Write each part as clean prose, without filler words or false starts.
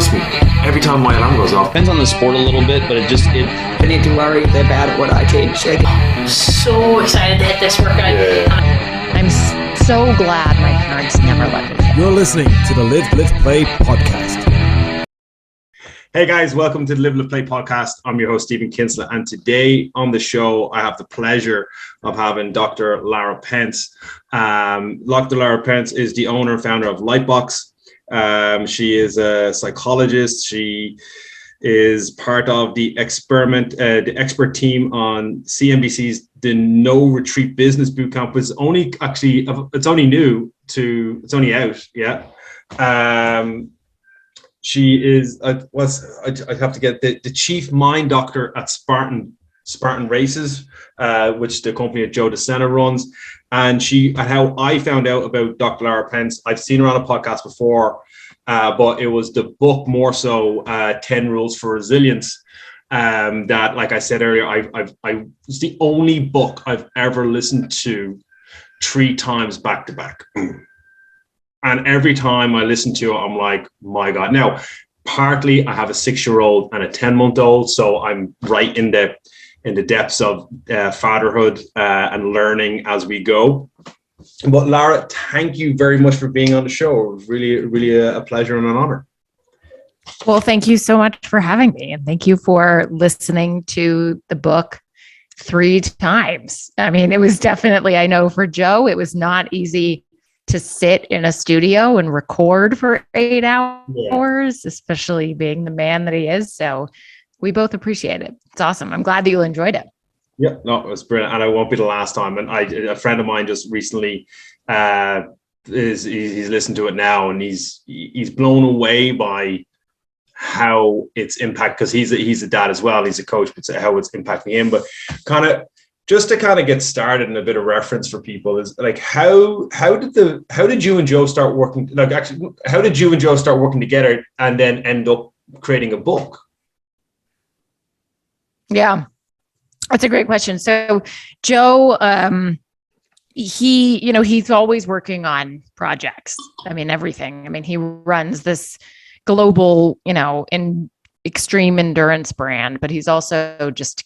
trust me, every time my alarm goes off. Depends on the sport a little bit, but I need to worry that bad at what I teach. I'm so excited to hit this workout. I'm so glad my parents never let me. You're listening to the Live, Live, Play podcast. Hey guys, welcome to the Live, Live, Play podcast. I'm your host, Stephen Kinsler, and today on the show, I have the pleasure of having Dr. Lara Pence. Dr. Lara Pence is the owner and founder of Lightbox. She is a psychologist. She is part of the expert team on CNBC's The No Retreat Business Bootcamp. It's only out. Yeah. She is I have to get the chief mind doctor at Spartan Races, which the company of Joe De Sena runs. And how I found out about Dr. Lara Pence, I've seen her on a podcast before, but it was the book more so, 10 Rules for Resilience. That, like I said earlier, it's the only book I've ever listened to 3 times back to back. And every time I listen to it, I'm like, my God. Now, partly I have a 6-year-old and a 10-month-old, so I'm right in the depths of fatherhood and learning as we go. But Lara, thank you very much for being on the show. It was really a pleasure and an honor. Well, thank you so much for having me. And thank you for listening to the book 3 times. I mean, it was definitely, I know for Joe, it was not easy to sit in a studio and record for 8 hours, especially being the man that he is. So we both appreciate it. It's awesome. I'm glad that you enjoyed it. Yeah, no, it was brilliant. And it won't be the last time. And a friend of mine just recently, he's listened to it now, and he's blown away by how it's impact, because he's a dad as well. He's a coach, but how it's impacting him. But just to get started and a bit of reference for people is like, how did you and Joe start working? Like, actually, how did you and Joe start working together and then end up creating a book? Yeah, that's a great question. So Joe, he's always working on projects. I mean, everything. I mean, he runs this global, in extreme endurance brand, but he's also just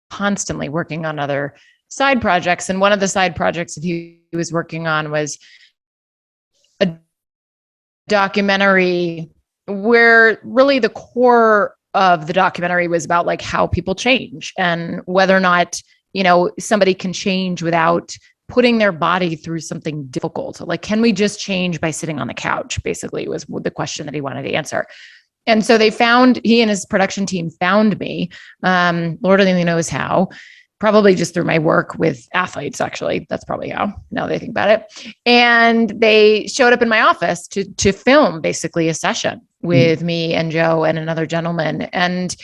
constantly working on other side projects. And one of the side projects that he was working on was a documentary where really the core of the documentary was about like how people change and whether or not, somebody can change without putting their body through something difficult. Like, can we just change by sitting on the couch? Basically was the question that he wanted to answer. And so he and his production team found me, Lord only knows how, probably just through my work with athletes, actually. That's probably how, now that I think about it. And they showed up in my office to film basically a session with me and Joe and another gentleman. And,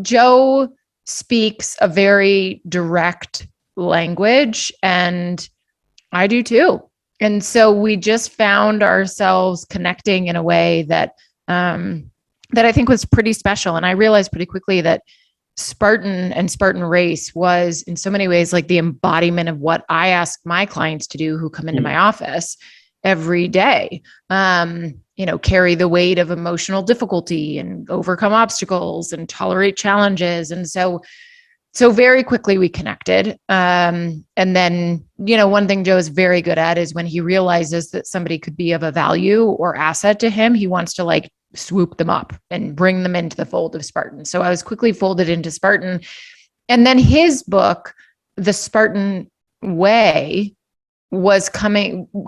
Joe speaks a very direct language, and I do too. And so we just found ourselves connecting in a way that I think was pretty special. And I realized pretty quickly that Spartan and Spartan Race was in so many ways like the embodiment of what I ask my clients to do who come into my office every day. Carry the weight of emotional difficulty and overcome obstacles and tolerate challenges. And so very quickly we connected. And then, one thing Joe is very good at is when he realizes that somebody could be of a value or asset to him, he wants to like swoop them up and bring them into the fold of Spartan. So I was quickly folded into Spartan. And then his book, The Spartan Way,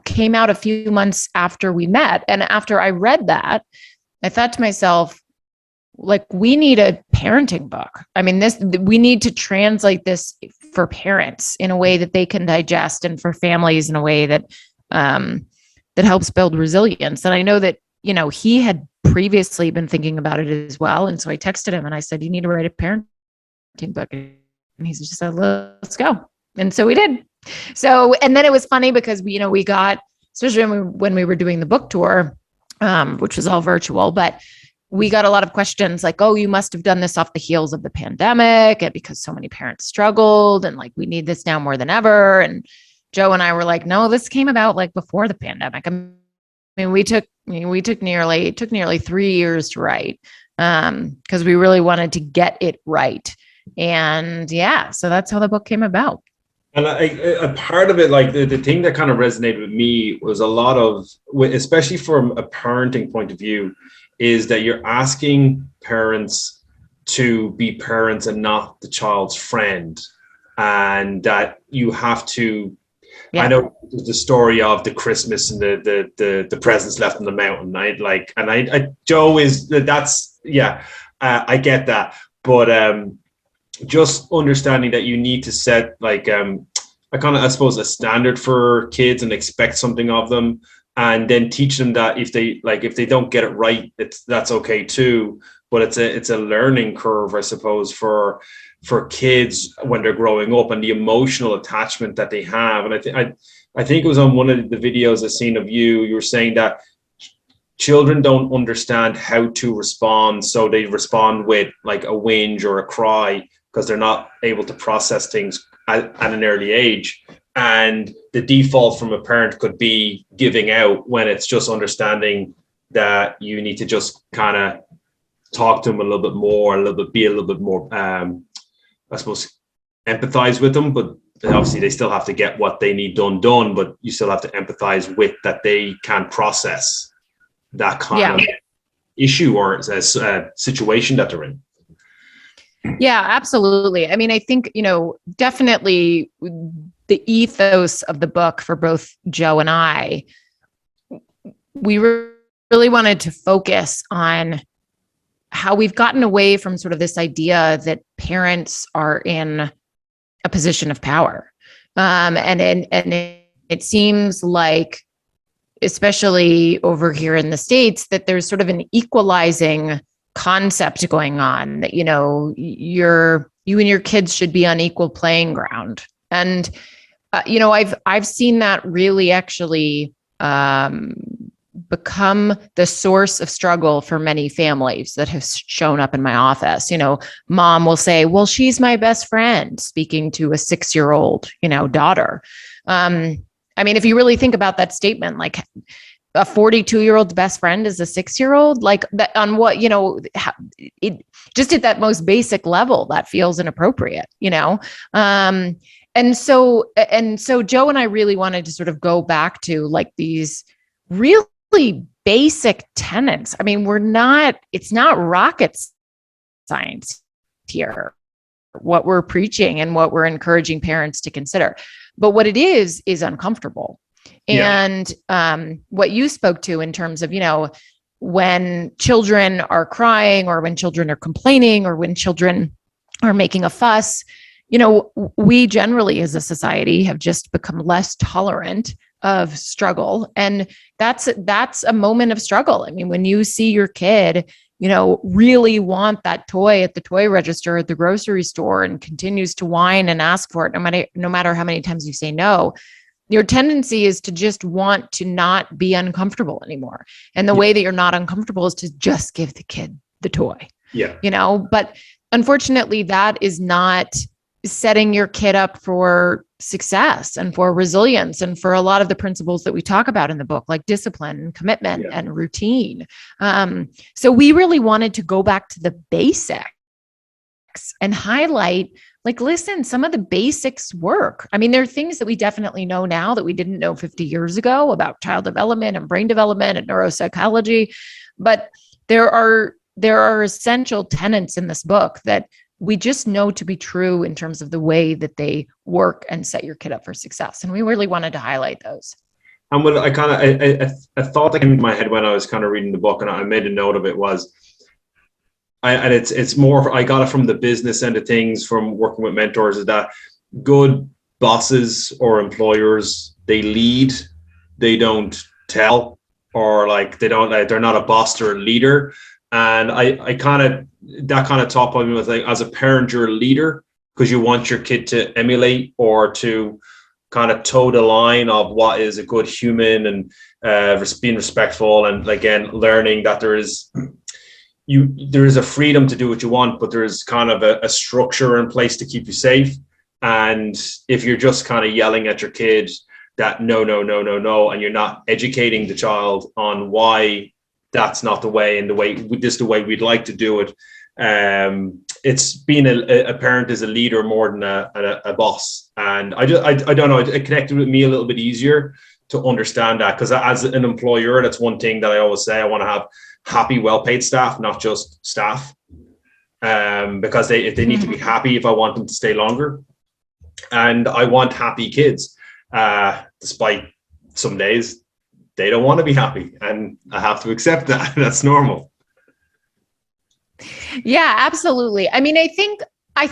came out a few months after we met. And after I read that, I thought to myself, like, we need a parenting book. I mean, we need to translate this for parents in a way that they can digest, and for families in a way that helps build resilience. And I know that, he had previously been thinking about it as well. And so I texted him and I said, you need to write a parenting book. And he just said, let's go. And so we did. So, and then it was funny because we got, especially when we were doing the book tour, which was all virtual, but we got a lot of questions like, oh, you must have done this off the heels of the pandemic and because so many parents struggled and like, we need this now more than ever. And Joe and I were like, no, this came about like before the pandemic. I mean, it took nearly 3 years to write, because we really wanted to get it right. And yeah, so that's how the book came about. And a part of it, like the thing that kind of resonated with me was a lot of, especially from a parenting point of view, is that you're asking parents to be parents and not the child's friend. And that you have to, I know the story of the Christmas and the presents left on the mountain. Joe is, that's, yeah, I get that. But just understanding that you need to set I suppose a standard for kids and expect something of them, and then teach them that if they don't get it right, that's okay too. But it's a learning curve, I suppose, for kids when they're growing up, and the emotional attachment that they have. And I think it was on one of the videos I've seen of you were saying that children don't understand how to respond, so they respond with like a whinge or a cry because they're not able to process things at an early age. And the default from a parent could be giving out, when it's just understanding that you need to just kind of talk to them a little bit more, be a little bit more, I suppose, empathize with them. But obviously they still have to get what they need done, but you still have to empathize with that they can't process that kind of issue or a situation that they're in. Yeah, absolutely. I mean, I think, definitely the ethos of the book for both Joe and I, we really wanted to focus on how we've gotten away from sort of this idea that parents are in a position of power. And it seems like, especially over here in the States, that there's sort of an equalizing concept going on, that, you and your kids should be on equal playing ground. And, I've seen that really actually become the source of struggle for many families that have shown up in my office. Mom will say, well, she's my best friend, speaking to a 6-year-old, daughter. I mean, if you really think about that statement, like a 42-year-old's best friend is a 6-year-old, like that, on what, it just at that most basic level, that feels inappropriate, and so Joe and I really wanted to sort of go back to like these really basic tenets. I mean, it's not rocket science here, what we're preaching and what we're encouraging parents to consider. But what it is uncomfortable. And what you spoke to in terms of, when children are crying, or when children are complaining, or when children are making a fuss, we generally as a society have just become less tolerant of struggle. And that's a moment of struggle. I mean, when you see your kid, really want that toy at the toy register at the grocery store and continues to whine and ask for it, no matter how many times you say no, your tendency is to just want to not be uncomfortable anymore. And the way that you're not uncomfortable is to just give the kid the toy. But unfortunately, that is not setting your kid up for success and for resilience and for a lot of the principles that we talk about in the book, like discipline and commitment and routine. So we really wanted to go back to the basics and highlight, like, listen, some of the basics work. I mean, there are things that we definitely know now that we didn't know 50 years ago about child development and brain development and neuropsychology, but there are essential tenets in this book that we just know to be true in terms of the way that they work and set your kid up for success. And we really wanted to highlight those. And what a thought that came into my head when I was kind of reading the book, and I made a note of it, was, it's more, I got it from the business end of things, from working with mentors, is that good bosses or employers, they lead, they don't tell, or they're not a boss, they're a leader. And that kind of top of me was like, as a parent, you're a leader because you want your kid to emulate or to kind of toe the line of what is a good human, and being respectful, and again, learning that there is a freedom to do what you want, but there is kind of a structure in place to keep you safe. And if you're just kind of yelling at your kid that no, no, no, no, no, and you're not educating the child on why that's not the way, and this is the way we'd like to do it. It's being a parent as a leader more than a boss. And I don't know, it connected with me a little bit easier to understand that, because as an employer, that's one thing that I always say: I want to have happy, well-paid staff, not just staff, because they need to be happy if I want them to stay longer, and I want happy kids, despite some days they don't want to be happy, and I have to accept that. That's normal. Yeah, absolutely. I mean, I think I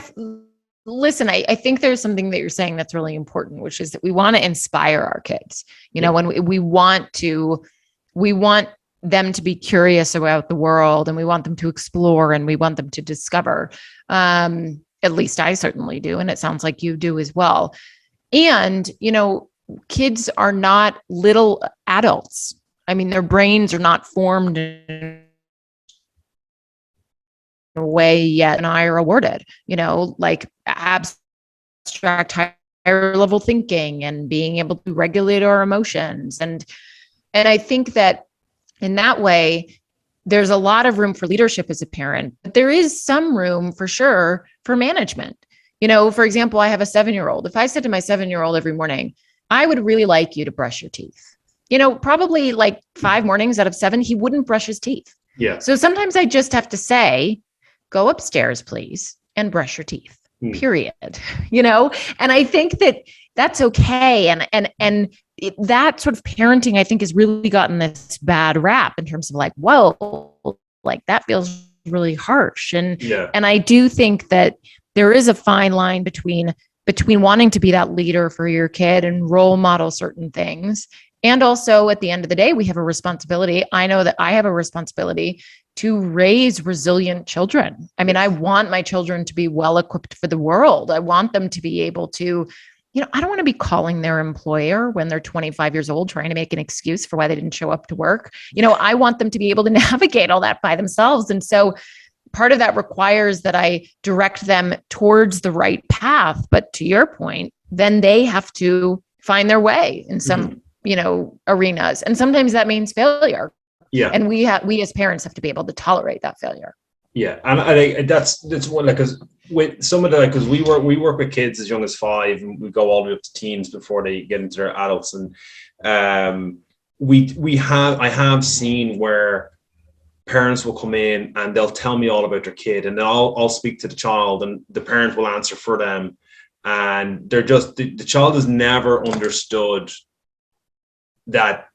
think there's something that you're saying that's really important, which is that we want to inspire our kids. You know, when we want them to be curious about the world, and we want them to explore, and we want them to discover. At least I certainly do. And it sounds like you do as well. And, you know, kids are not little adults. I mean, their brains are not formed in a way yet, and I are awarded, you know, like abstract higher level thinking and being able to regulate our emotions. And I think that in that way, there's a lot of room for leadership as a parent, but there is some room for sure for management. You know, for example, I have a 7-year-old. If I said to my 7-year-old every morning, I would really like you to brush your teeth, you know, probably like 5 mornings out of 7, he wouldn't brush his teeth. Yeah. So sometimes I just have to say, go upstairs, please, and brush your teeth, period. You know, and I think that that's okay. And that sort of parenting, I think, has really gotten this bad rap in terms of like, whoa, like that feels really harsh. And I do think that there is a fine line between wanting to be that leader for your kid and role model certain things. And also at the end of the day, we have a responsibility. I know that I have a responsibility to raise resilient children. I mean, I want my children to be well equipped for the world. I want them to be able to, you know, I don't want to be calling their employer when they're 25 years old, trying to make an excuse for why they didn't show up to work. You know, I want them to be able to navigate all that by themselves. And so part of that requires that I direct them towards the right path. But to your point, then they have to find their way in some, you know, arenas. And sometimes that means failure. Yeah. And we as parents have to be able to tolerate that failure. Yeah. And I think that's one, like, because with some of the, like, because we work with kids as young as 5, and we go all the way up to teens before they get into their adults. And I have seen where parents will come in and they'll tell me all about their kid, and then I'll speak to the child, and the parent will answer for them. And they're just, the child has never understood that,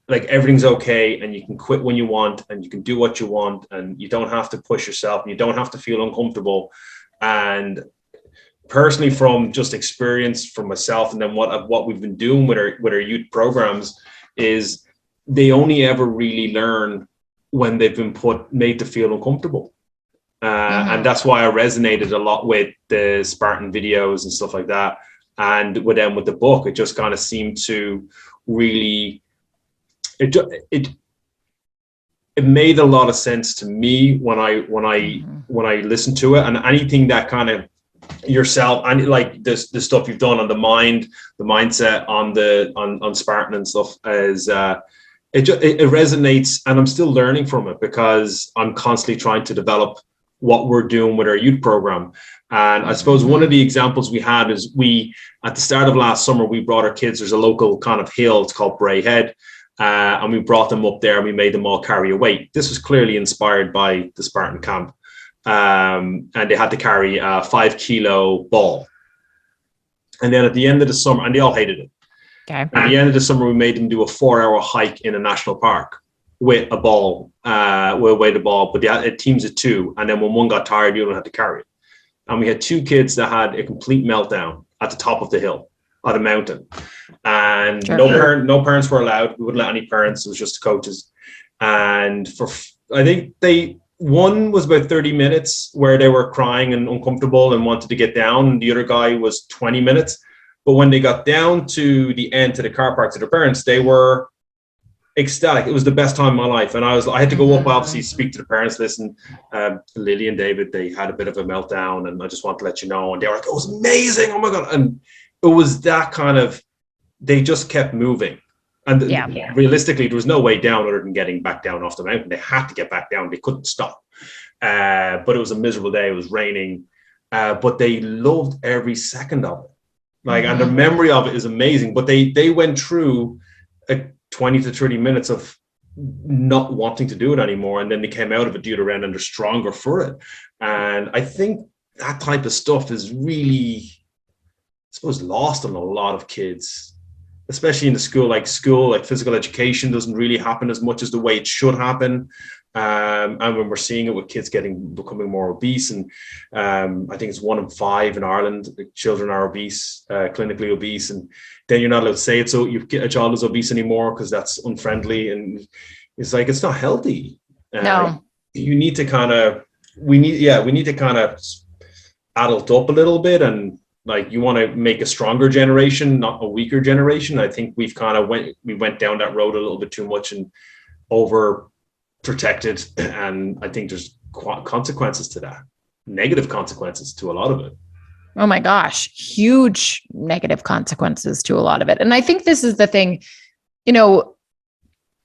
like, everything's okay, and you can quit when you want, and you can do what you want, and you don't have to push yourself, and you don't have to feel uncomfortable. And personally, from just experience from myself, and then what we've been doing with our youth programs, is they only ever really learn when they've been made to feel uncomfortable. And that's why I resonated a lot with the Spartan videos and stuff like that. And with the book, it just kind of seemed to really, it made a lot of sense to me when I listened to it. And anything that kind of yourself, and like the stuff you've done on the mindset on Spartan and stuff, is it resonates, and I'm still learning from it, because I'm constantly trying to develop what we're doing with our youth program. And I suppose one of the examples we had is at the start of last summer, we brought our kids, there's a local kind of hill, it's called Bray Head. And we brought them up there, and we made them all carry a weight. This was clearly inspired by the Spartan camp. And they had to carry a 5-kilo ball. And then at the end of the summer, and they all hated it. Okay. At the end of the summer, we made them do a 4-hour hike in a national park with a ball, with a weighted ball, but they had teams of 2. And then when one got tired, the other had to carry it. And we had 2 kids that had a complete meltdown at the top of the hill, at a mountain. And no parents were allowed. We wouldn't let any parents. It was just the coaches. And I think one was about 30 minutes where they were crying and uncomfortable and wanted to get down. And the other guy was 20 minutes. But when they got down to the end, to the car park, to their parents, they were ecstatic. It was the best time of my life. And I had to go up, obviously, speak to the parents. Listen, Lily and David, they had a bit of a meltdown, and I just want to let you know. And they were like, it was amazing. Oh my God. And it was that kind of they just kept moving. And Yeah. realistically, there was no way down other than getting back down off the mountain. They had to get back down. They couldn't stop. But it was a miserable day. It was raining. But they loved every second of it. Like, and the memory of it is amazing. But they went through 20 to 30 minutes of not wanting to do it anymore. And then they came out of it the other end and they're stronger for it. And I think that type of stuff is really, I suppose, lost on a lot of kids, especially in the school. Like physical education doesn't really happen as much as the way it should happen. And when we're seeing it with kids becoming more obese, and I think it's 1 in 5 in Ireland, children are obese, clinically obese, and then you're not allowed to say it. So you get a child is obese anymore because that's unfriendly, and it's like, it's not healthy. No, you need to we need to kind of adult up a little bit, and like, you want to make a stronger generation, not a weaker generation. I think we went down that road a little bit too much and overprotected, and I think there's consequences to that, negative consequences to a lot of it. oh my gosh, huge negative consequences to a lot of it. And I think this is the thing,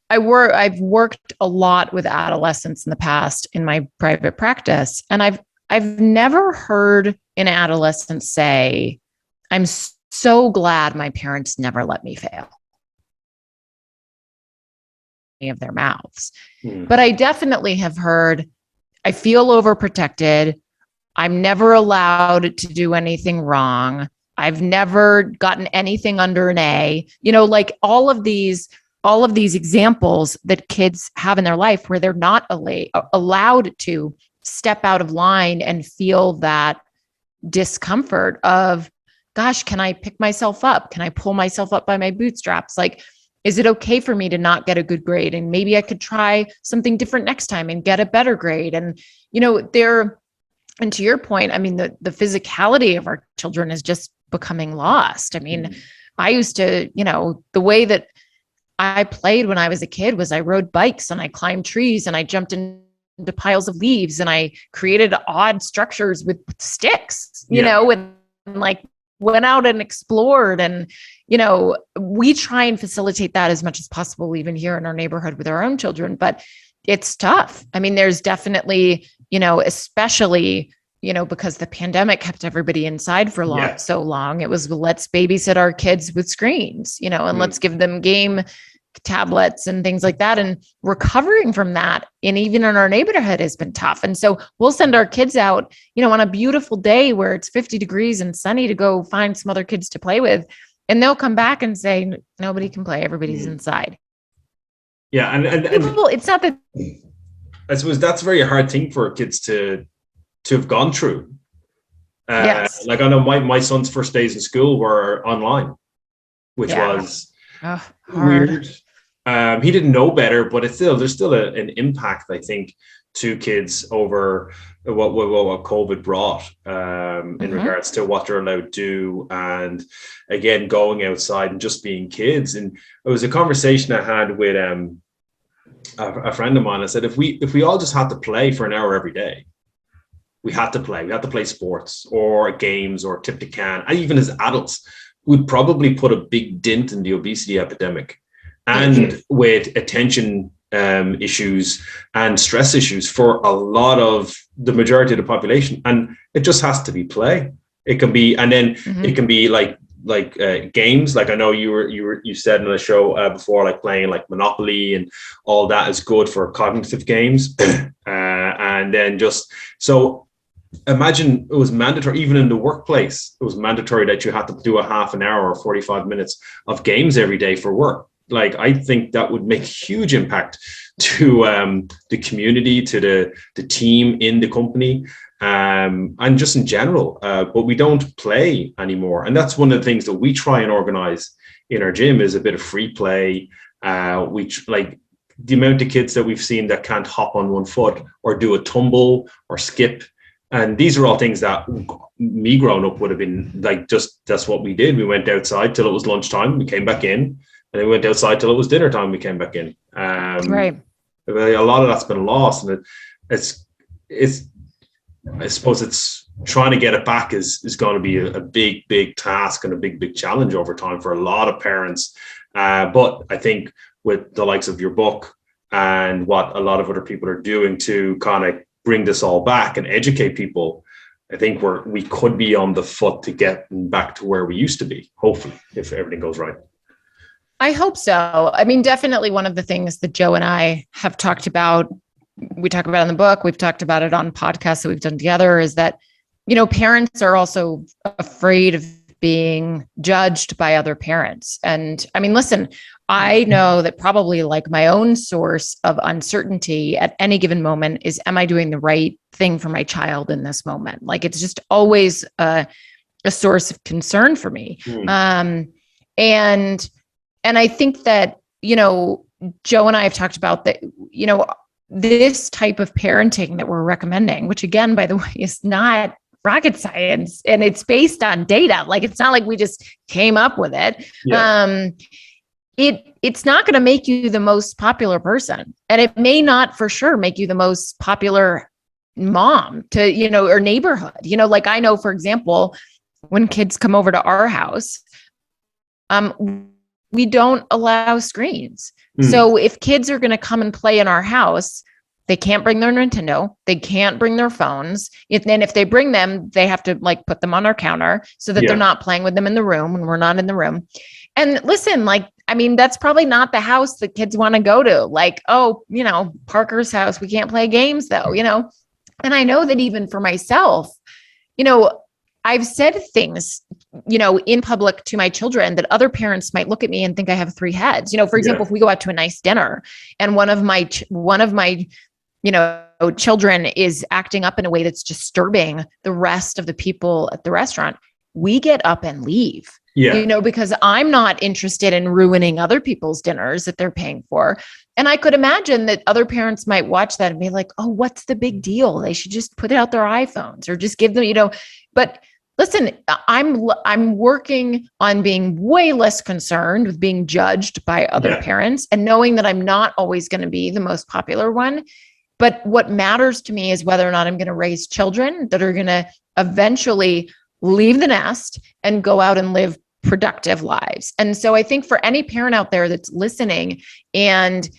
I've worked a lot with adolescents in the past in my private practice, and I've never heard an adolescent say, "I'm so glad my parents never let me fail." Of their mouths. But I definitely have heard, "I feel overprotected. I'm never allowed to do anything wrong. I've never gotten anything under an A." Like all of these examples that kids have in their life where they're not allowed to step out of line and feel that discomfort of, gosh, can I pick myself up? Can I pull myself up by my bootstraps? Like, is it okay for me to not get a good grade? And maybe I could try something different next time and get a better grade. And, and to your point, I mean, the physicality of our children is just becoming lost. I mean, I used to, the way that I played when I was a kid was I rode bikes and I climbed trees and I jumped into piles of leaves and I created odd structures with sticks, and like went out and explored. And, we try and facilitate that as much as possible, even here in our neighborhood with our own children, but it's tough. I mean, there's definitely, especially, because the pandemic kept everybody inside for so long, it was, let's babysit our kids with screens, and let's give them game tablets and things like that. And recovering from that, and even in our neighborhood, has been tough. And so we'll send our kids out, on a beautiful day where it's 50 degrees and sunny to go find some other kids to play with. And they'll come back and say, nobody can play. Everybody's inside. Yeah. And people, it's not that. I suppose that's a very hard thing for kids to have gone through. Yes. Like, I know my son's first days in school were online, which was weird. He didn't know better, but there's still an impact, I think, to kids over what COVID brought in regards to what they're allowed to do. And again, going outside and just being kids. And it was a conversation I had with a friend of mine. I said, if we all just had to play for an hour every day, we had to play sports or games or tip the can, and even as adults, we'd probably put a big dent in the obesity epidemic and with attention issues and stress issues for a lot of the majority of the population. And it just has to be play. It can be, and then it can be like games. Like, I know you said on the show before, like playing like Monopoly and all that is good for cognitive games. And then so imagine it was mandatory, even in the workplace, it was mandatory that you had to do a half an hour or 45 minutes of games every day for work. Like, I think that would make huge impact to the community, to the team in the company, and just in general. But we don't play anymore. And that's one of the things that we try and organize in our gym is a bit of free play. Like the amount of kids that we've seen that can't hop on one foot or do a tumble or skip. And these are all things that me growing up would have been like, that's what we did. We went outside till it was lunchtime. We came back in, and then we went outside till it was dinner time. We came back in. Right. A lot of that's been lost. And it's I suppose it's trying to get it back is going to be a big task and a big challenge over time for a lot of parents. But I think with the likes of your book and what a lot of other people are doing to kind of bring this all back and educate people, I think we could be on the foot to get back to where we used to be, hopefully, if everything goes right. I hope so. I mean, definitely one of the things that Joe and I have talked about, we talk about in the book, we've talked about it on podcasts that we've done together, is that, parents are also afraid of being judged by other parents. And I mean, listen, I know that probably like my own source of uncertainty at any given moment is, am I doing the right thing for my child in this moment? Like, it's just always a source of concern for me. And I think that, Joe and I have talked about that, this type of parenting that we're recommending, which again, by the way, is not rocket science, and it's based on data. Like, it's not like we just came up with it. Yeah. It's not going to make you the most popular person. And it may not for sure make you the most popular mom or neighborhood. Like, I know, for example, when kids come over to our house, we don't allow screens. So if kids are going to come and play in our house, they can't bring their Nintendo. They can't bring their phones. And if they bring them, they have to like put them on our counter so that they're not playing with them in the room when we're not in the room. And listen, like, I mean, that's probably not the house that kids want to go to. Like, oh, Parker's house, we can't play games though, And I know that even for myself, I've said things, in public to my children that other parents might look at me and think I have three heads. For example, if we go out to a nice dinner and one of my children is acting up in a way that's disturbing the rest of the people at the restaurant, we get up and leave. Yeah. Because I'm not interested in ruining other people's dinners that they're paying for. And I could imagine that other parents might watch that and be like, oh, what's the big deal? They should just put out their iPhones or just give them, but listen, I'm working on being way less concerned with being judged by other parents and knowing that I'm not always going to be the most popular one. But what matters to me is whether or not I'm going to raise children that are going to eventually leave the nest and go out and live productive lives. And so I think for any parent out there that's listening and,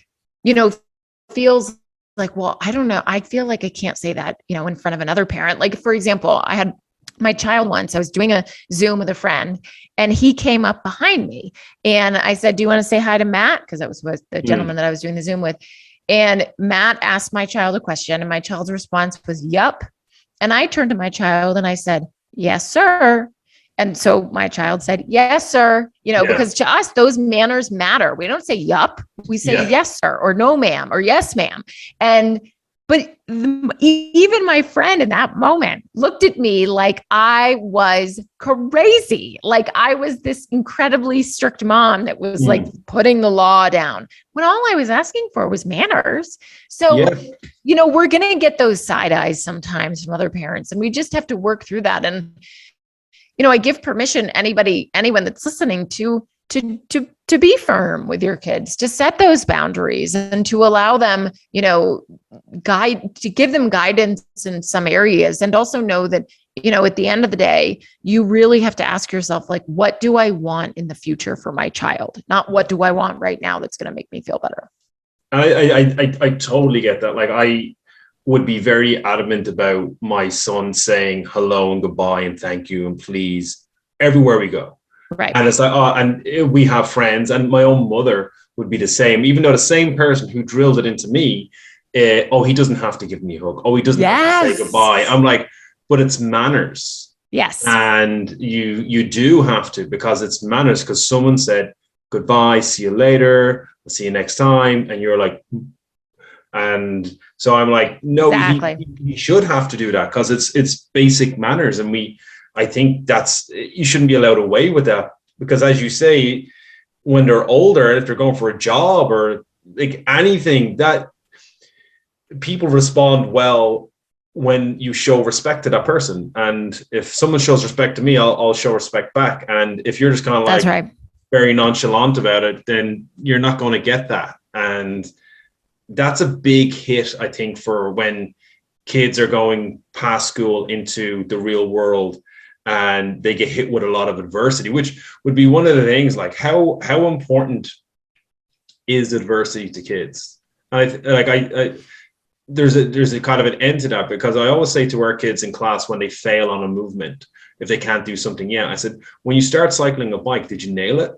feels like, well, I don't know, I feel like I can't say that, in front of another parent. Like, for example, I had my child once, I was doing a Zoom with a friend and he came up behind me and I said, do you want to say hi to Matt? Because that was the gentleman that I was doing the Zoom with. And Matt asked my child a question and my child's response was, yup. And I turned to my child and I said, yes, sir. And so my child said, yes, sir. Because to us, those manners matter. We don't say yup. We say yes, sir, or no, ma'am, or yes, ma'am. But even my friend in that moment looked at me like I was crazy. Like I was this incredibly strict mom that was like putting the law down when all I was asking for was manners. So, we're going to get those side eyes sometimes from other parents and we just have to work through that. And, I give permission anyone that's listening to be firm with your kids, to set those boundaries and to allow them, to give them guidance in some areas. And also know that, at the end of the day, you really have to ask yourself, like, what do I want in the future for my child? Not what do I want right now that's going to make me feel better. I totally get that. Like, I would be very adamant about my son saying hello and goodbye and thank you and please everywhere we go. Right. And it's like, and we have friends, and my own mother would be the same, even though the same person who drilled it into me, he doesn't have to give me a hug. Oh, he doesn't have to say goodbye. I'm like, but it's manners. Yes. And you do have to, because it's manners, because someone said goodbye, see you later, I'll see you next time. And you're like, and so I'm like, no, exactly. he should have to do that because it's basic manners. And I think you shouldn't be allowed away with that, because as you say, when they're older, if they're going for a job or like anything, that people respond well when you show respect to that person. And if someone shows respect to me, I'll show respect back. And if you're just kind of like very nonchalant about it, then you're not going to get that. And that's a big hit, I think, for when kids are going past school into the real world and they get hit with a lot of adversity, which would be one of the things, like how important is adversity to kids? And there's a kind of an end to that, because I always say to our kids in class when they fail on a movement, if they can't do something yet, I said, when you start cycling a bike, did you nail it?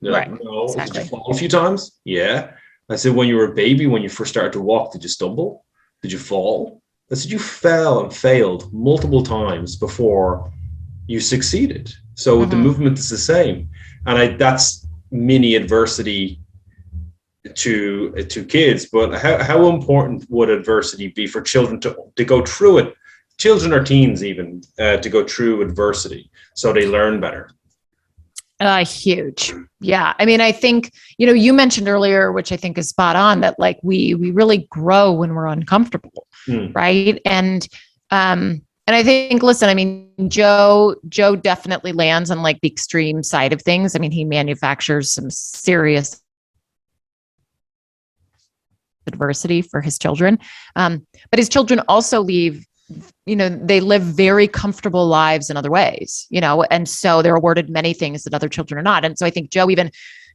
They're Right. like, no. Exactly. Did you fall a few times? Yeah. I said, when you were a baby, when you first started to walk, did you stumble? Did you fall? I said, you fell and failed multiple times before you succeeded. So the movement is the same. And that's mini adversity to kids. But how important would adversity be for children to go through it? Children or teens even, to go through adversity so they learn better. Huge. Yeah. I mean, I think, you mentioned earlier, which I think is spot on, that like we really grow when we're uncomfortable. Right. And I think, listen, I mean, Joe definitely lands on like the extreme side of things. I mean, he manufactures some serious adversity for his children. But his children also they live very comfortable lives in other ways, and so they're awarded many things that other children are not. And so I think Joe even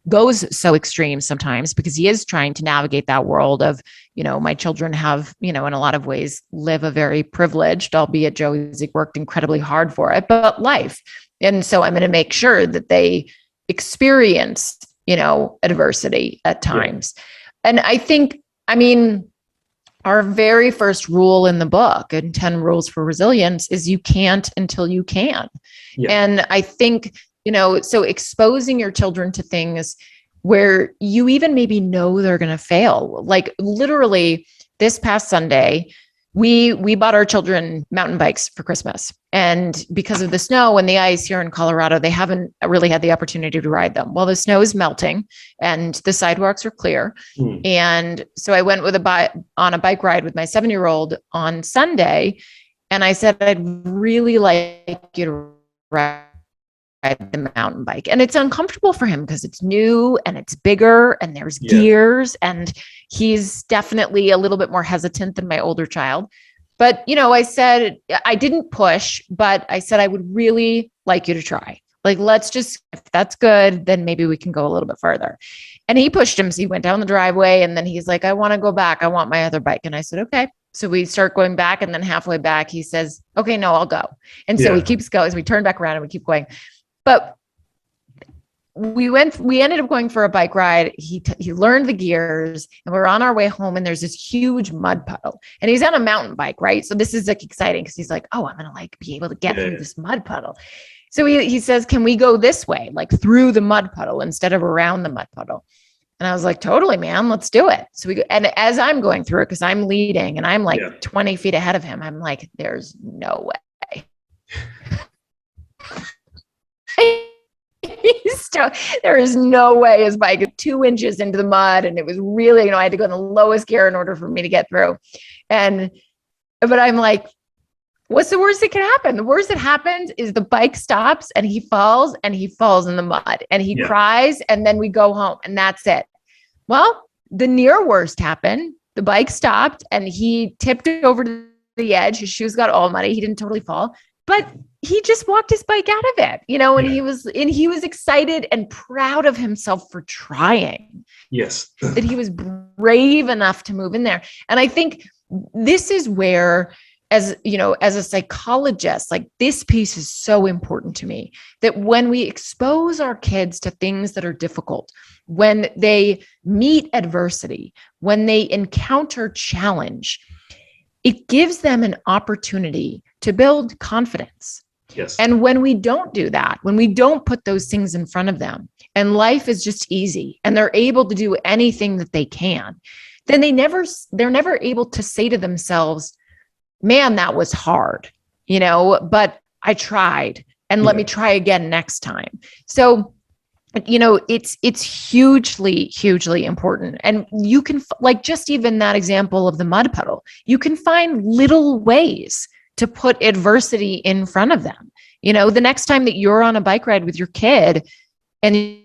goes so extreme sometimes because he is trying to navigate that world of, my children have, in a lot of ways live a very privileged, albeit Joe has worked incredibly hard for it, but life. And so I'm going to make sure that they experience, adversity at times. Yeah. And I think, our very first rule in the book, and 10 Rules for Resilience, is you can't until you can. Yeah. And I think, so exposing your children to things where you even maybe know they're going to fail. Like literally this past Sunday, we bought our children mountain bikes for Christmas. And because of the snow and the ice here in Colorado, they haven't really had the opportunity to ride them. Well, the snow is melting and the sidewalks are clear. And so I went on a bike ride with my 7-year-old on Sunday. And I said, I'd really like you to ride the mountain bike. And it's uncomfortable for him because it's new and it's bigger and there's gears, and he's definitely a little bit more hesitant than my older child. But, I said, I didn't push, but I said, I would really like you to try. Like, let's just, if that's good, then maybe we can go a little bit further. And he pushed him. So he went down the driveway and then he's like, I want to go back. I want my other bike. And I said, okay. So we start going back, and then halfway back, he says, okay, no, I'll go. And so he keeps going. So we turn back around and we keep going. But we ended up going for a bike ride. He learned the gears, and we're on our way home, and there's this huge mud puddle, and he's on a mountain bike. Right. So this is like exciting because he's like, oh, I'm going to like be able to get through this mud puddle. So he says, can we go this way, like through the mud puddle instead of around the mud puddle? And I was like, totally, man, let's do it. So we go, and as I'm going through it, because I'm leading and I'm like 20 feet ahead of him, I'm like, there's no way. There is no way his bike is 2 inches into the mud. And it was really, I had to go in the lowest gear in order for me to get through. But I'm like, what's the worst that can happen? The worst that happens is the bike stops and he falls in the mud and he cries, and then we go home and that's it. Well, the near worst happened. The bike stopped and he tipped over to the edge. His shoes got all muddy. He didn't totally fall, but he just walked his bike out of it, and he was excited and proud of himself for trying. Yes. That he was brave enough to move in there. And I think this is where, as a psychologist, like this piece is so important to me, that when we expose our kids to things that are difficult, when they meet adversity, when they encounter challenge, it gives them an opportunity to build confidence. Yes. And when we don't do that, when we don't put those things in front of them and life is just easy and they're able to do anything that they can, then they're never able to say to themselves, man, that was hard, but I tried, and let me try again next time. So, it's hugely, hugely important. And you can, like, just even that example of the mud puddle, you can find little ways to put adversity in front of them. The next time that you're on a bike ride with your kid and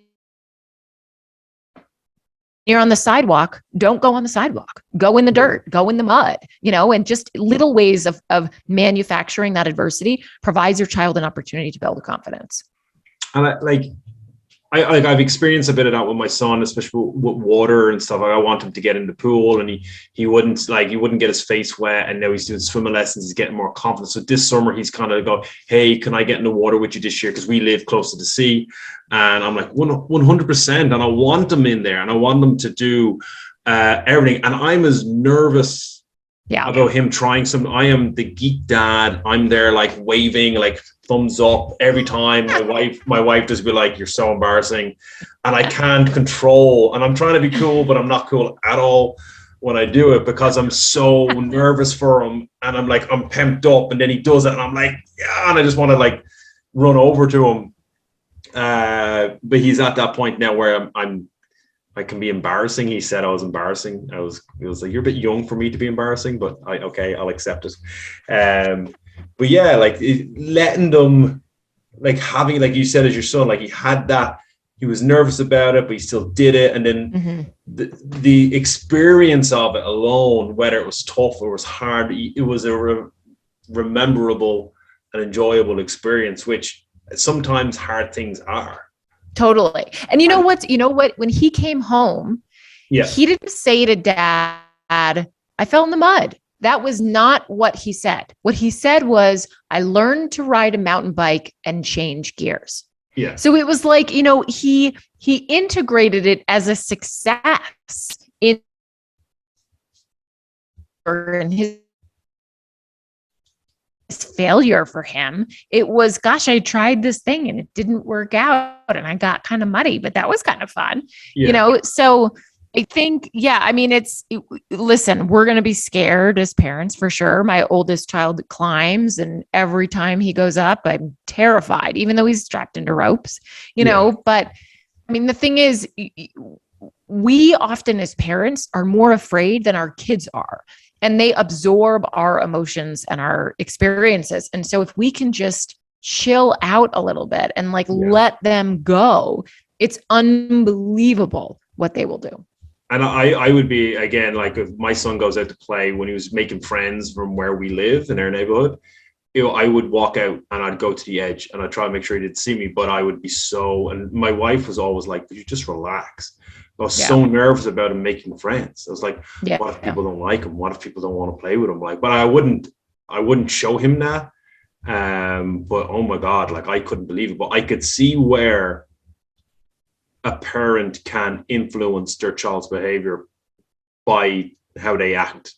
you're on the sidewalk, don't go on the sidewalk, go in the dirt, go in the mud, and just little ways of manufacturing that adversity provides your child an opportunity to build a confidence. And I've experienced a bit of that with my son, especially with water and stuff. I want him to get in the pool, and he wouldn't get his face wet. And now he's doing swimming lessons. He's getting more confident. So this summer he's kind of go, hey, can I get in the water with you this year? Because we live close to the sea. And I'm like 100%. And I want him in there, and I want him to do everything. And I'm as nervous about him trying something. I am the geek dad. I'm there like waving, like thumbs up every time. My wife does be like, you're so embarrassing. And I can't control, and I'm trying to be cool, but I'm not cool at all when I do it, because I'm so nervous for him. And I'm pumped up, and then he does it, and I'm like, yeah, and I just want to like run over to him. But he's at that point now where I can be embarrassing. He said I was embarrassing. He was like, you're a bit young for me to be embarrassing, but I'll accept it. But yeah, like letting them, like having, like you said, as your son, like he had that, he was nervous about it, but he still did it. And then the experience of it alone, whether it was tough or it was hard, it was a rememberable and enjoyable experience, which sometimes hard things are. Totally. And you know what, when he came home, he didn't say to Dad, I fell in the mud. That was not what he said. What he said was, I learned to ride a mountain bike and change gears. Yeah. So it was like, he integrated it as a success in his failure for him. It was, gosh, I tried this thing and it didn't work out and I got kind of muddy, but that was kind of fun, So I think, listen, we're going to be scared as parents for sure. My oldest child climbs, and every time he goes up, I'm terrified, even though he's strapped into ropes, but the thing is, we often as parents are more afraid than our kids are, and they absorb our emotions and our experiences. And so if we can just chill out a little bit and let them go, it's unbelievable what they will do. And I would be, again, like if my son goes out to play, when he was making friends from where we live in our neighborhood, I would walk out and I'd go to the edge and I'd try to make sure he didn't see me, but I would be and my wife was always like, you just relax. I was so nervous about him making friends. I was like, what if people don't like him? What if people don't want to play with him? But I wouldn't show him that. But oh my God, I couldn't believe it. But I could see where a parent can influence their child's behavior by how they act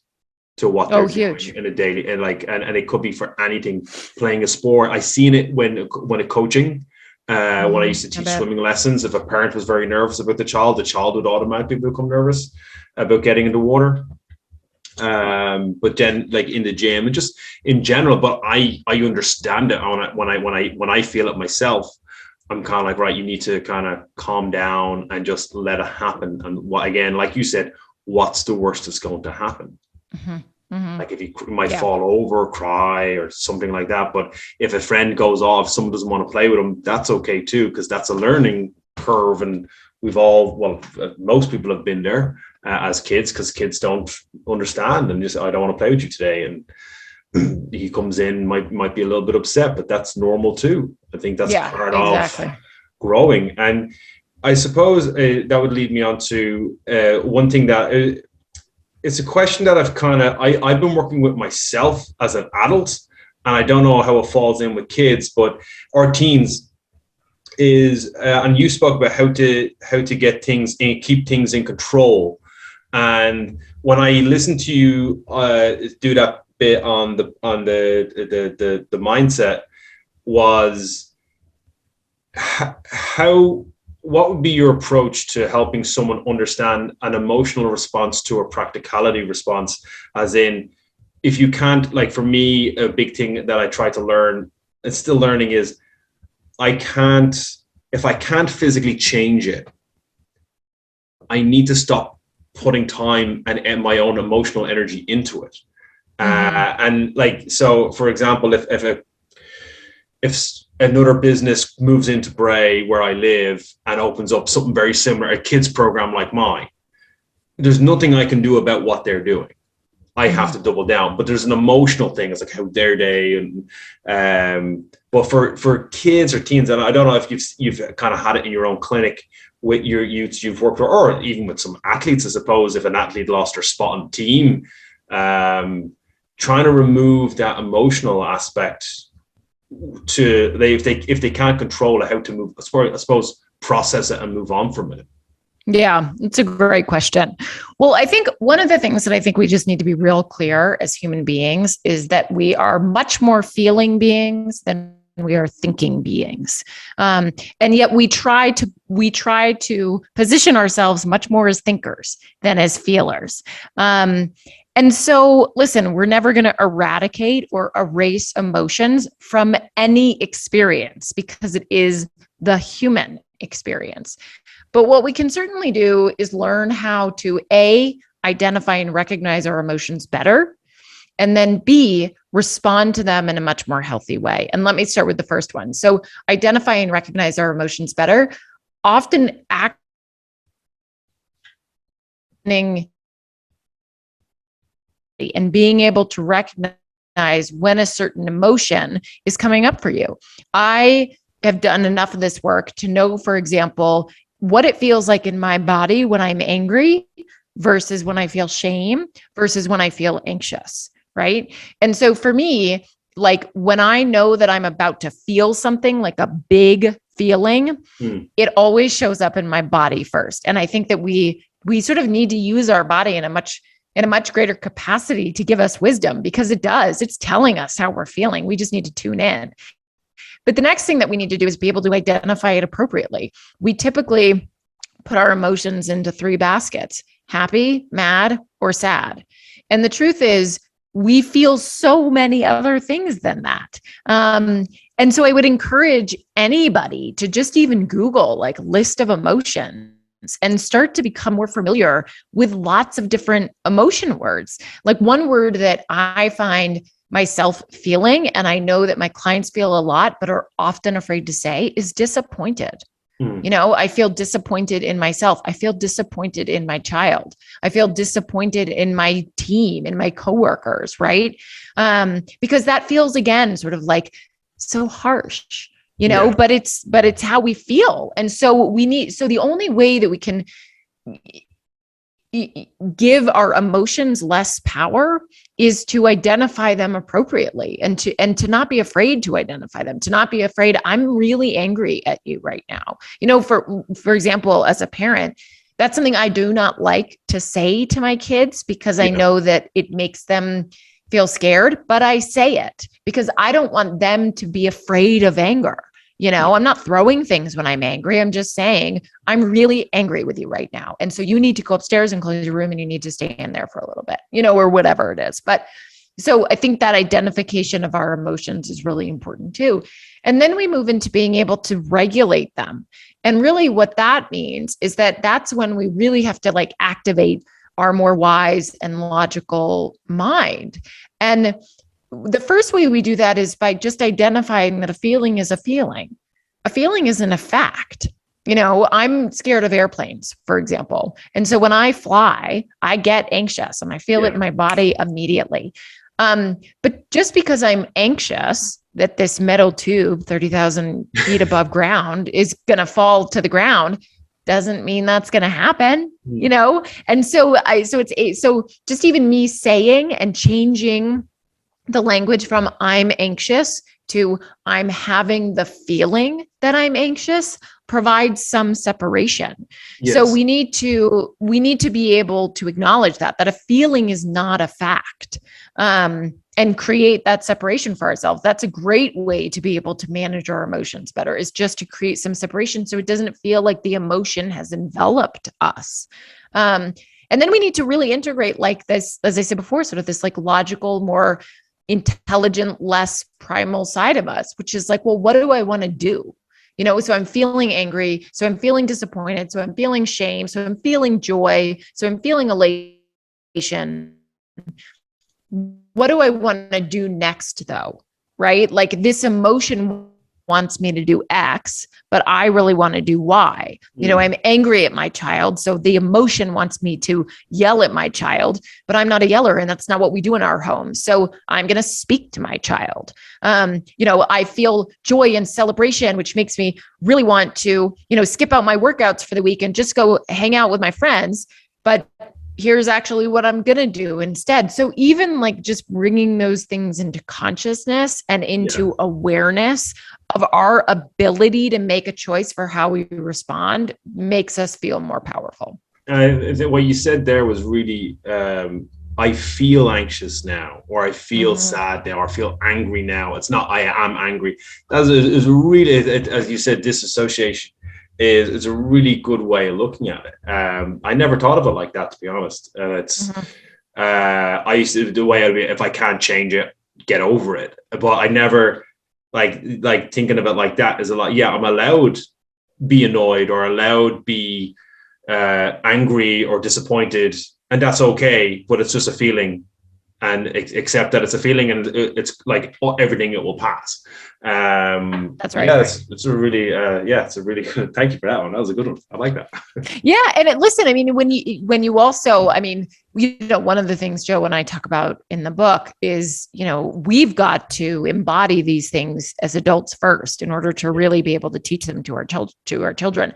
to what they're doing in a daily, and it could be for anything, playing a sport. I seen it when coaching, when I used to teach swimming lessons. If a parent was very nervous about the child would automatically become nervous about getting in the water. But then in the gym and just in general, but I understand it when I feel it myself. I'm kind of right, you need to kind of calm down and just let it happen. And again, like you said, what's the worst that's going to happen? If he might fall over, cry or something like that. But if a friend goes off, someone doesn't want to play with him, that's okay too, because that's a learning curve. And most people have been there as kids, because kids don't understand and just, I don't want to play with you today. And he comes in, might be a little bit upset, but that's normal too. I think that's part of growing. And I suppose that would lead me on to one thing that it's a question that I've been working with myself as an adult, and I don't know how it falls in with kids, or teens is, and you spoke about how to get things in, keep things in control. And when I listened to you do that bit on the mindset, was what would be your approach to helping someone understand an emotional response to a practicality response? As in, if you can't, for me, a big thing that I try to learn and still learning is, if I can't physically change it, I need to stop putting time and my own emotional energy into it. So for example, if another business moves into Bray where I live and opens up something very similar, a kids program like mine, there's nothing I can do about what they're doing. I have to double down, but there's an emotional thing. It's like, how dare they? And but for kids or teens, and I don't know if you've kind of had it in your own clinic with your youths you've worked with, or even with some athletes, I suppose, if an athlete lost their spot on team, trying to remove that emotional aspect if they can't control it, how to move, I suppose, process it and move on from it. Yeah, it's a great question. Well, I think one of the things that I think we just need to be real clear as human beings is that we are much more feeling beings than we are thinking beings. And yet we try to position ourselves much more as thinkers than as feelers. And so, listen, we're never going to eradicate or erase emotions from any experience because it is the human experience. But what we can certainly do is learn how to A, identify and recognize our emotions better, and then B, respond to them in a much more healthy way. And let me start with the first one. So identify and recognize our emotions better, often acting and being able to recognize when a certain emotion is coming up for you. I have done enough of this work to know, for example, what it feels like in my body when I'm angry versus when I feel shame versus when I feel anxious, right? And so for me, like when I know that I'm about to feel something like a big feeling, it always shows up in my body first. And I think that we sort of need to use our body in a much greater capacity to give us wisdom, because it's telling us how we're feeling. We just need to tune in. But the next thing that we need to do is be able to identify it appropriately. We typically put our emotions into 3 baskets: happy, mad, or sad. And the truth is, we feel so many other things than that. And so I would encourage anybody to just even Google like list of emotions and start to become more familiar with lots of different emotion words. Like one word that I find myself feeling, and I know that my clients feel a lot, but are often afraid to say, is disappointed. You know, I feel disappointed in myself. I feel disappointed in my child. I feel disappointed in my team, in my coworkers, right? Because that feels, again, sort of like so harsh, you know, but it's how we feel. And so the only way that we can give our emotions less power is to identify them appropriately and to not be afraid to identify them, to not be afraid, I'm really angry at you right now. You know, for example, as a parent, that's something I do not like to say to my kids because I know that it makes them feel scared, but I say it because I don't want them to be afraid of anger. You know, I'm not throwing things when I'm angry. I'm just saying, I'm really angry with you right now. And so you need to go upstairs and close your room and you need to stay in there for a little bit, you know, or whatever it is. But so I think that identification of our emotions is really important too. And then we move into being able to regulate them. And really what that means is that that's when we really have to like activate our more wise and logical mind. And the first way we do that is by just identifying that a feeling is a feeling. A feeling isn't a fact. You know, I'm scared of airplanes, for example. And so when I fly, I get anxious and I feel it in my body immediately. But just because I'm anxious that this metal tube 30,000 feet above ground is going to fall to the ground doesn't mean that's going to happen, you know? And so so just even me saying and changing the language from I'm anxious to I'm having the feeling that I'm anxious provides some separation. Yes. So we need to be able to acknowledge that a feeling is not a fact, and create that separation for ourselves. That's a great way to be able to manage our emotions better, is just to create some separation so it doesn't feel like the emotion has enveloped us. And then we need to really integrate like this, as I said before, sort of this like logical, more intelligent, less primal side of us, which is like, well, what do I want to do? You know, so I'm feeling angry. So I'm feeling disappointed. So I'm feeling shame. So I'm feeling joy. So I'm feeling elation. What do I want to do next though? Right? Like this emotion wants me to do X, but I really want to do Y. You know, I'm angry at my child. So the emotion wants me to yell at my child, but I'm not a yeller. And that's not what we do in our home. So I'm going to speak to my child. You know, I feel joy and celebration, which makes me really want to, you know, skip out my workouts for the week and just go hang out with my friends. But here's actually what I'm going to do instead. So even like just bringing those things into consciousness and into awareness of our ability to make a choice for how we respond makes us feel more powerful. What you said there was really, I feel anxious now, or I feel sad now, or I feel angry now. It's not, I am angry. That is really, as you said, disassociation. Is a really good way of looking at it. I never thought of it like that, to be honest. It's I used to, the way I'd be, if I can't change it, get over it. But I never like thinking of it like that is a lot. Yeah, I'm allowed be annoyed or allowed be angry or disappointed, and that's okay. But it's just a feeling, and accept that it's a feeling, and it's like everything, it will pass. That's right. Yeah, it's a really, it's a really good. Thank you for that one. That was a good one. I like that. Yeah, and listen, I mean, when you also, I mean, you know, one of the things Joe and I talk about in the book is, you know, we've got to embody these things as adults first in order to really be able to teach them to our children.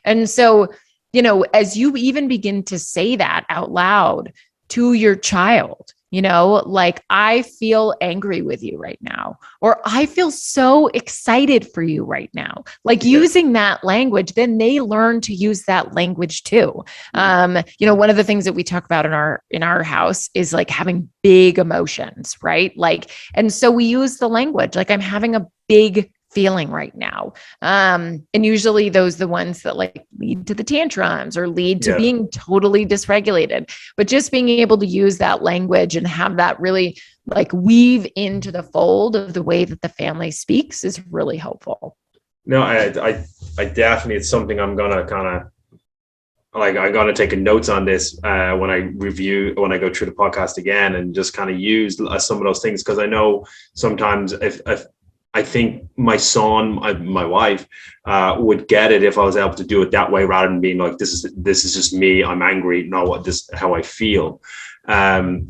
And so, you know, as you even begin to say that out loud to your child, you know, like, I feel angry with you right now, or I feel so excited for you right now. Like using that language, then they learn to use that language too. You know, one of the things that we talk about in our house is like having big emotions, right? Like, and so we use the language, like, I'm having a big feeling right now. And usually those are the ones that like lead to the tantrums or lead to being totally dysregulated. But just being able to use that language and have that really like weave into the fold of the way that the family speaks is really helpful. No, I definitely, it's something I'm gonna kind of like, I'm gonna take notes on this when I go through the podcast again, and just kind of use some of those things, because I know sometimes if I think my son, my wife, would get it if I was able to do it that way, rather than being like, this is just me, I'm angry, no, what this how I feel. One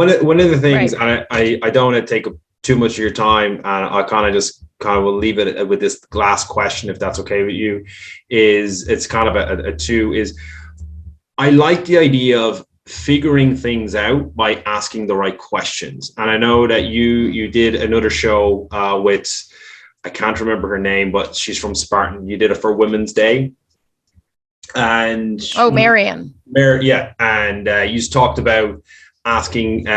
of the things, and I don't want to take up too much of your time, and I kind of will leave it with this last question, if that's okay with you. It's kind of a two. Is I like the idea of figuring things out by asking the right questions. And I know that you did another show with, I can't remember her name, but she's from Spartan. You did it for Women's Day. And Marion. And you talked about asking,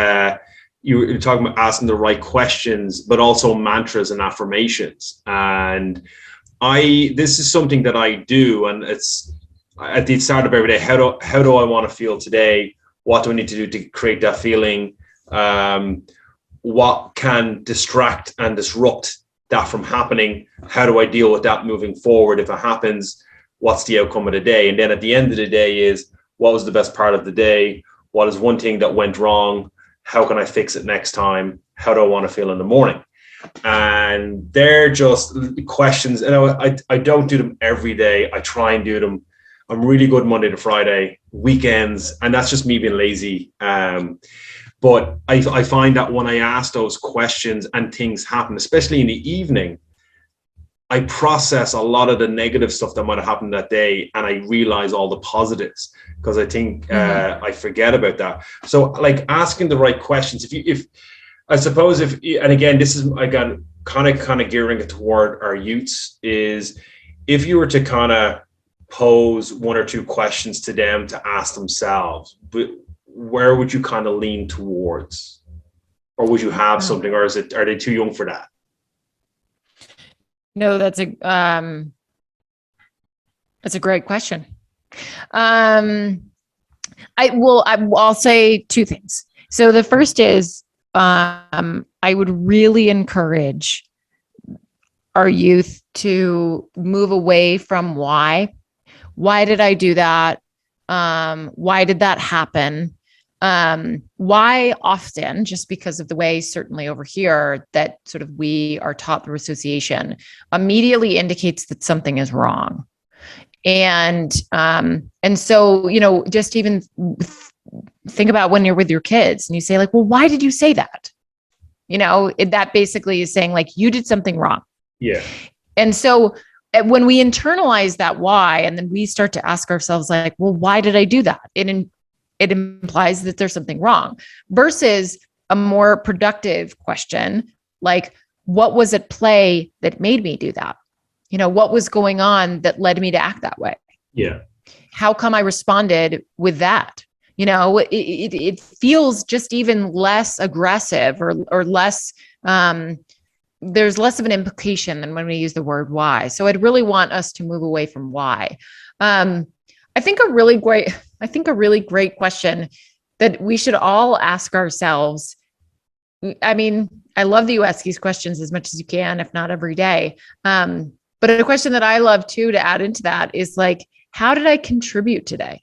you were talking about asking the right questions, but also mantras and affirmations. And this is something that I do, and it's at the start of every day. How do I want to feel today? What do I need to do to create that feeling? What can distract and disrupt that from happening? How do I deal with that moving forward? If it happens, what's the outcome of the day? And then at the end of the day is, what was the best part of the day? What is one thing that went wrong? How can I fix it next time? How do I want to feel in the morning? And they're just questions. And I don't do them every day. I try and do them. I'm really good Monday to Friday, weekends, and that's just me being lazy. But I find that when I ask those questions and things happen, especially in the evening, I process a lot of the negative stuff that might have happened that day, and I realize all the positives, because I think I forget about that. So like asking the right questions, if and again, this is, again, kind of gearing it toward our youths, is if you were to kind of pose one or two questions to them to ask themselves, but where would you kind of lean towards? Or would you have something, or are they too young for that? No, that's a great question. I'll say two things. So the first is, I would really encourage our youth to move away from why. Why did I do that? Why did that happen? Why often, just because of the way, certainly over here, that sort of we are taught through association, immediately indicates that something is wrong. And so, just even think about when you're with your kids and you say like, well, why did you say that? That basically is saying like, you did something wrong. Yeah. And so when we internalize that why, and then we start to ask ourselves like, well, why did I do that? It implies that there's something wrong, versus a more productive question, like, what was at play that made me do that? What was going on that led me to act that way? Yeah. How come I responded with that? It feels just even less aggressive or less, there's less of an implication than when we use the word why. So I'd really want us to move away from why. I think a really great question that we should all ask ourselves. I mean, I love that you ask these questions as much as you can, if not every day. But a question that I love too, to add into that, is like, how did I contribute today?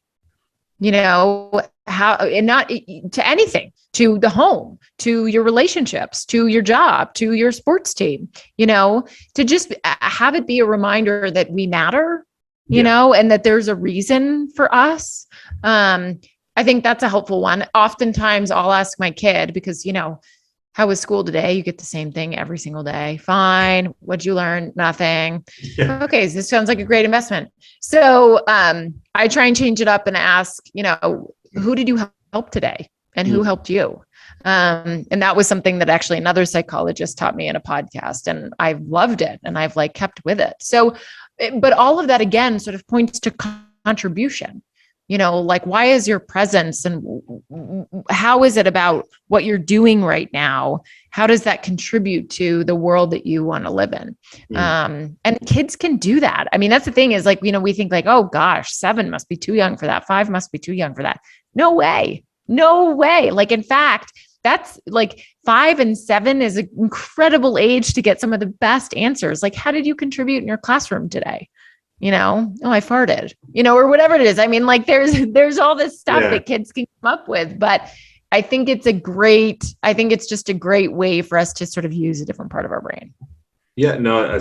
How, and not to anything, to the home, to your relationships, to your job, to your sports team, to just have it be a reminder that we matter, and that there's a reason for us. I think that's a helpful one. Oftentimes I'll ask my kid, because, how was school today? You get the same thing every single day. Fine. What'd you learn? Nothing. Yeah. Okay. So this sounds like a great investment. So I try and change it up and ask, who did you help today? And who helped you? And that was something that actually another psychologist taught me in a podcast, and I've loved it and I've like kept with it. So, but all of that again sort of points to contribution. Like, why is your presence, and how is it about what you're doing right now? How does that contribute to the world that you want to live in? And kids can do that. I mean, that's the thing is like, we think like, oh gosh, 7 must be too young for that. 5 must be too young for that. No way. Like, in fact, that's like 5 and 7 is an incredible age to get some of the best answers. Like, how did you contribute in your classroom today? Oh, I farted, or whatever it is. I mean, like there's all this stuff that kids can come up with, but I think it's just a great way for us to sort of use a different part of our brain. Yeah, no,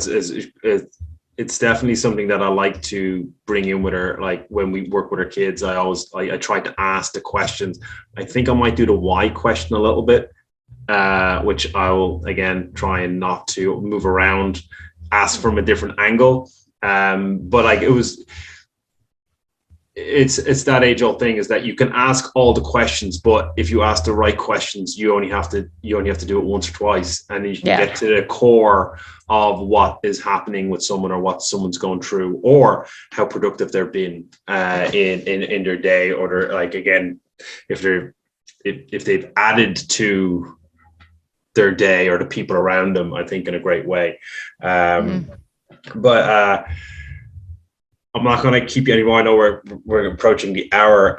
it's definitely something that I like to bring in with her. Like when we work with our kids, I try to ask the questions. I think I might do the why question a little bit, which I will again try and not to move around, ask from a different angle. But like it's that age old thing, is that you can ask all the questions, but if you ask the right questions, you only have to do it once or twice, and then you can get to the core of what is happening with someone, or what someone's going through, or how productive they've been in their day, or they're like, again, if they've added to their day or the people around them, I think in a great way. But I'm not going to keep you anymore. I know we're approaching the hour.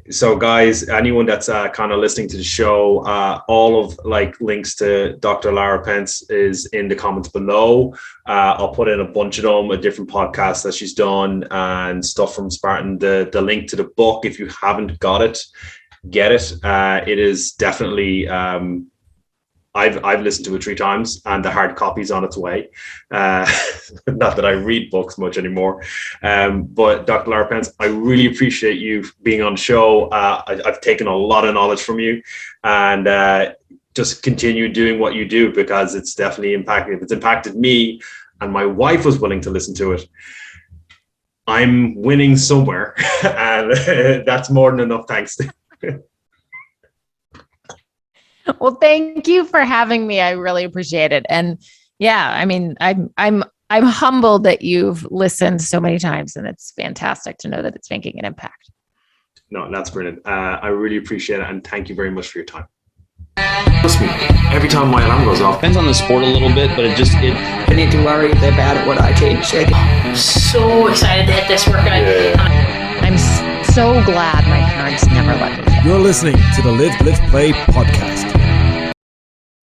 So guys, anyone that's kind of listening to the show, all of like links to Dr. Lara Pence is in the comments below. I'll put in a bunch of them, a different podcast that she's done and stuff from Spartan. The link to the book, if you haven't got it, get it. It is definitely I've listened to it 3 times, and the hard copy's on its way. Not that I read books much anymore. But Dr. Lara Pence, I really appreciate you being on the show. I've taken a lot of knowledge from you, and just continue doing what you do, because it's definitely impacted. If it's impacted me, and my wife was willing to listen to it, I'm winning somewhere, and that's more than enough. Thanks. Well, thank you for having me. I really appreciate it. And yeah, I mean, I'm humbled that you've listened so many times, and it's fantastic to know that it's making an impact. No, that's brilliant. I really appreciate it, and thank you very much for your time. Trust me, every time my alarm goes off, depends on the sport a little bit, but I need to worry they're bad at what I teach. I'm so excited to hit this workout. I'm so glad my parents never let me. You're listening to the Live, Play podcast.